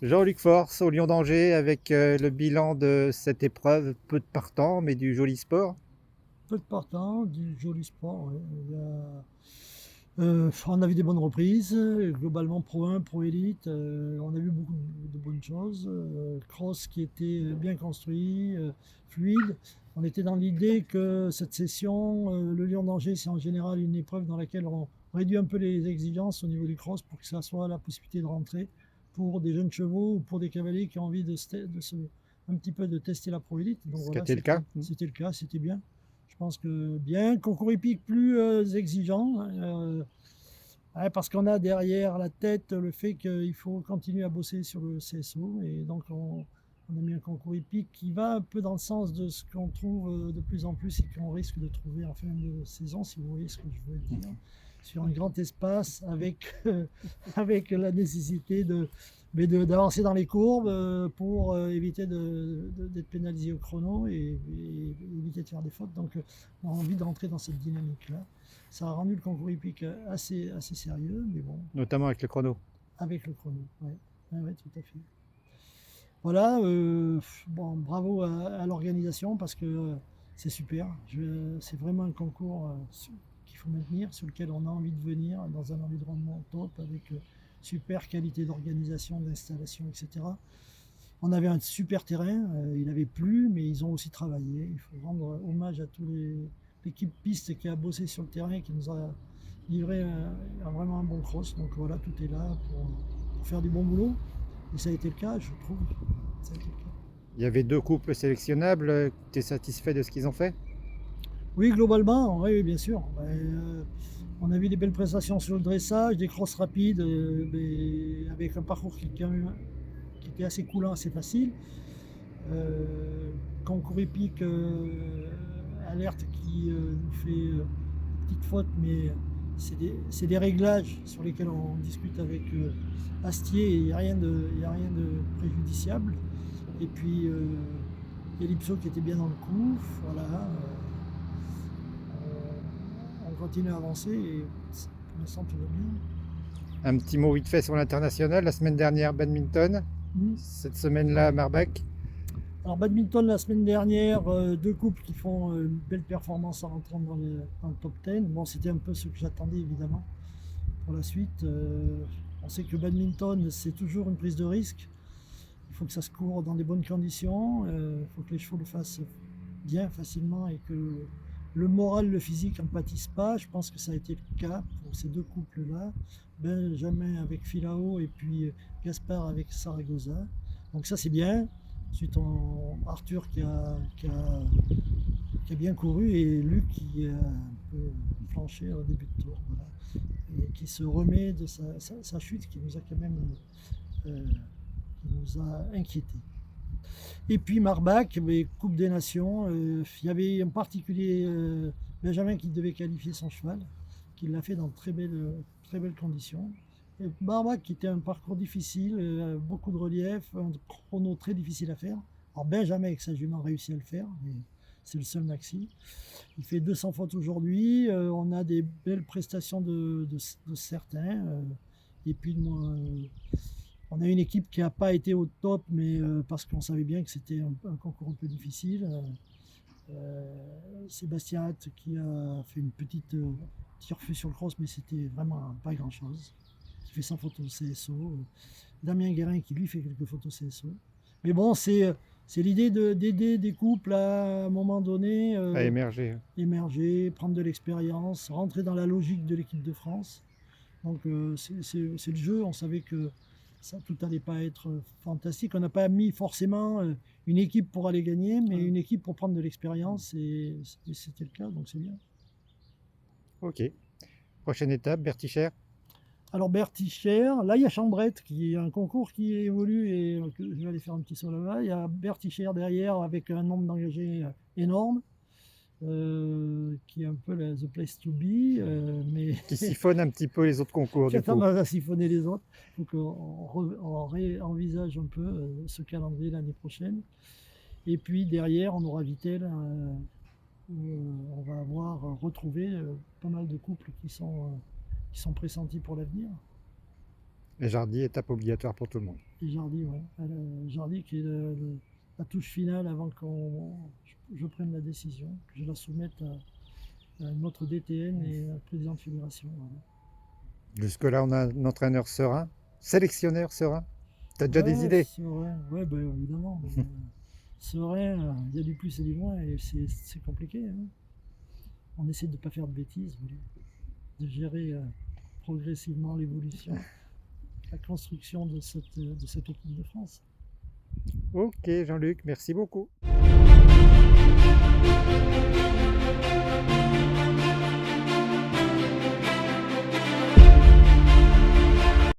Jean-Luc Force au Lion d'Angers avec le bilan de cette épreuve, peu de partants mais du joli sport. Peu de partants, du joli sport. Ouais. On a vu des bonnes reprises, globalement Pro 1, Pro Elite, on a vu beaucoup de bonnes choses. Cross qui était bien construit, fluide. On était dans l'idée que cette session, le Lion d'Angers, c'est en général une épreuve dans laquelle on réduit un peu les exigences au niveau du cross pour que ça soit la possibilité de rentrer pour des jeunes chevaux ou pour des cavaliers qui ont envie un petit peu de tester la Pro Elite. Donc Ce qui a voilà, été le cas. c'était le cas, c'était bien. Je pense que bien, concours hippique plus exigeant, hein, ouais, parce qu'on a derrière la tête le fait qu'il faut continuer à bosser sur le CSO, et donc on a mis un concours hippique qui va un peu dans le sens de ce qu'on trouve de plus en plus et qu'on risque de trouver en fin de saison, si vous voyez ce que je veux dire, sur un grand espace avec, avec la nécessité d'avancer dans les courbes pour éviter d'être pénalisé au chrono et éviter de faire des fautes. Donc on a envie d'entrer dans cette dynamique-là. Ça a rendu le concours hippique assez sérieux, mais bon, Notamment avec le chrono. avec le chrono. Ouais, ouais, ouais, tout à fait. Voilà, bon, bravo à l'organisation parce que c'est super. C'est vraiment un concours qu'il faut maintenir, sur lequel on a envie de venir dans un environnement top avec super qualité d'organisation, d'installation, etc. On avait un super terrain, il avait plu, mais ils ont aussi travaillé. Il faut rendre hommage à toute l'équipe piste qui a bossé sur le terrain et qui nous a livré vraiment un bon cross. Donc voilà, tout est là pour faire du bon boulot. Et ça a été le cas, je trouve. Ça a été le cas. Il y avait 2 couples sélectionnables. Tu es satisfait de ce qu'ils ont fait? Oui, globalement, oui, bien sûr. On a vu des belles prestations sur le dressage, des crosses rapides, mais avec un parcours qui était assez coulant, assez facile. Concours épique, alerte qui nous fait petite faute, mais c'est des réglages sur lesquels on discute avec Astier et il n'y a, a rien de préjudiciable. Et puis il y a l'Ipso qui était bien dans le coup. Voilà, on continue à avancer et pour l'instant tout va bien. Un petit mot vite fait sur l'international. La semaine dernière, badminton. Mm. Cette semaine-là, Marbach. Alors badminton la semaine dernière, deux couples qui font une belle performance en rentrant dans le top 10. Bon, c'était un peu ce que j'attendais évidemment pour la suite. On sait que le badminton c'est toujours une prise de risque. Il faut que ça se court dans des bonnes conditions. Il faut que les chevaux le fassent bien, facilement et que le moral, le physique n'en pâtissent pas. Je pense que ça a été le cas pour ces deux couples-là. Benjamin avec Filao et puis Gaspard avec Saragossa. Donc ça c'est bien. Ensuite, Arthur qui a bien couru et Luc qui a un peu flanché au début de tour. Voilà. Et qui se remet de sa chute qui nous a quand même qui nous a inquiétés. Et puis Marbach, Coupe des Nations, il y avait en particulier Benjamin qui devait qualifier son cheval, qui l'a fait dans très belles conditions. Et Marbach qui était un parcours difficile, beaucoup de relief, un chrono très difficile à faire. Alors Benjamin avec sa jument a réussi à le faire, mais c'est le seul maxi. Il fait 200 fautes aujourd'hui, on a des belles prestations de certains, et puis moi, on a une équipe qui n'a pas été au top, mais parce qu'on savait bien que c'était un concours un peu difficile. Sébastien Hatt qui a fait une petite tire-feu sur le cross, mais c'était vraiment pas grand-chose. Qui fait 100 photos CSO. Damien Guérin qui lui fait quelques photos CSO. Mais bon, c'est l'idée d'aider des couples à un moment donné À émerger. émerger, prendre de l'expérience, rentrer dans la logique de l'équipe de France. Donc c'est le jeu, on savait que ça tout allait pas être fantastique. On n'a pas mis forcément une équipe pour aller gagner, mais une équipe pour prendre de l'expérience et c'était le cas, donc c'est bien. Ok. Prochaine étape, Bertichère. Alors Bertichère, là il y a Chambrette qui est un concours qui évolue et je vais aller faire un petit saut là-bas. Il y a Bertichère derrière avec un nombre d'engagés énorme. Qui est un peu the place to be, mais Qui siphonne un petit peu les autres concours qui a du coup. tendance à siphonner les autres. Il faut qu'on réenvisage un peu ce calendrier l'année prochaine. Et puis derrière, on aura Vitel, où on va avoir retrouvé pas mal de couples qui sont pressentis pour l'avenir. Et Jardy, étape obligatoire pour tout le monde. Et Jardy, ouais. Jardy qui est la touche finale avant je prenne la décision, que je la soumette à notre DTN et à président de fédération. Voilà. Jusque-là, on a un entraîneur serein, sélectionneur serein. T'as déjà des Ouais, idées? serein, ouais, bah, évidemment. Mais, serein, il y a du plus et du moins, et c'est compliqué. Hein. On essaie de ne pas faire de bêtises, voilà. De gérer progressivement l'évolution, la construction de cette équipe de France. Ok Jean-Luc, merci beaucoup.